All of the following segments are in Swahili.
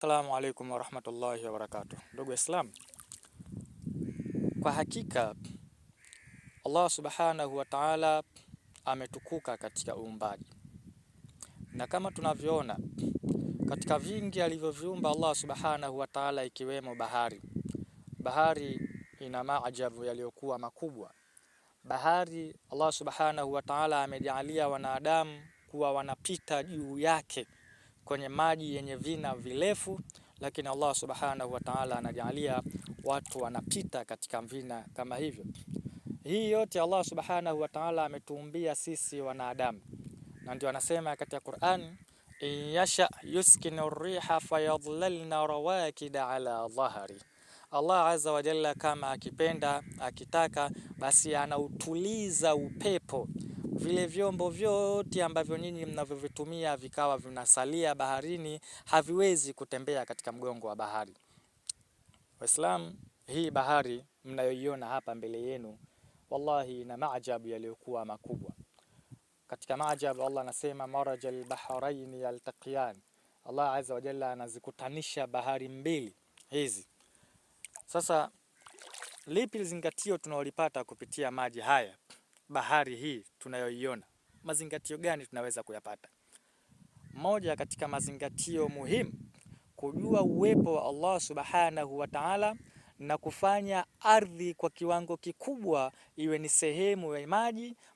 Assalamu alaikum warahmatullahi wabarakatuh. Ndugu Islam, kwa hakika Allah subhanahu wa ta'ala ametukuka katika uumbaji, na kama tunavyoona katika vingi alivyoviumba Allah subhanahu wa ta'ala, ikiwemo bahari. Bahari ina maajabu yaliyokuwa makubwa. Bahari Allah subhanahu wa ta'ala amejalia wanadamu kuwa wanapita juu yake kwenye maji yenye vina virefu, lakini Allah subhanahu wa ta'ala anajalia watu wanapita katika vina kama hivyo. Hii yote Allah subhanahu wa ta'ala ametuumbia sisi wanadamu, na ndio anasema katika Qur'an, yasha yuskinu riha fayadhlalna rawakida ala dhahri. Allah azza wa jalla kama akipenda, akitaka, basi anautuliza upepo, vile vyombo vyote ambavyo nyinyi mnavyovitumia vikawa vinasalia baharini, haviwezi kutembea katika mgongo wa bahari. Waislamu, hii bahari mnayoiona hapa mbele yenu, wallahi ina maajabu yaliyokuwa makubwa. Katika maajabu Allah anasema marajal bahrain yaltaqiyan. Allah azza wa jalla anazikutanisha bahari mbili hizi. Sasa lipi zingatio tunaolipata kupitia maji haya, bahari hii tunayoiona? Mazingatio gani tunaweza kuyapata? Moja katika mazingatio muhimu, kujua uwepo wa Allah subhanahu wa ta'ala na kufanya ardhi kwa kiwango kikubwa iwe ni sehemu ya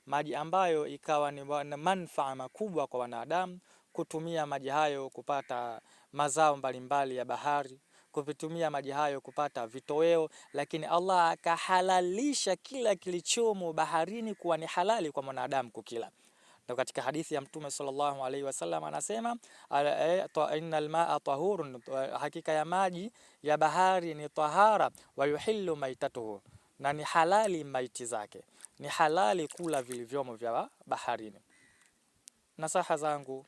maji ambayo ikawa ni manufaa makubwa kwa wanadamu, kutumia maji hayo kupata mazao mbalimbali ya bahari, kuvitumia maji hayo kupata vitoweo, lakini Allah akahalalisha kila kilichomo baharini kuwa ni halali kwa mwanadamu kukila. Na katika hadithi ya Mtume sallallahu alaihi wasallam anasema innal ma'a tahurun, hakika ya maji ya bahari ni tahara, wa yuhillu maitatuhu, na ni halali maiti zake, ni halali kula vilivyomo vya baharini. Nasaha zangu,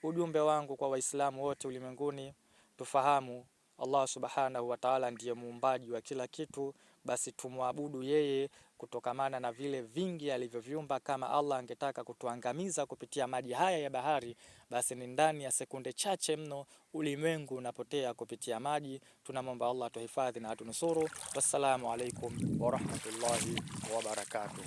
ujumbe wangu kwa Waislamu wote ulimwenguni, tufahamu Allah subhanahu wa ta'ala ndiye muumbaji wa kila kitu, basi tumwabudu yeye kutokamana na vile vingi alivyoviumba. Kama Allah angetaka kutuangamiza kupitia maji haya ya bahari, basi ni ndani ya sekunde chache mno ulimwengu unapotea kupitia maji. Tunamwomba Allah tuhifadhi na atunusuru. Wassalamu alaikum warahmatullahi wabarakatuh.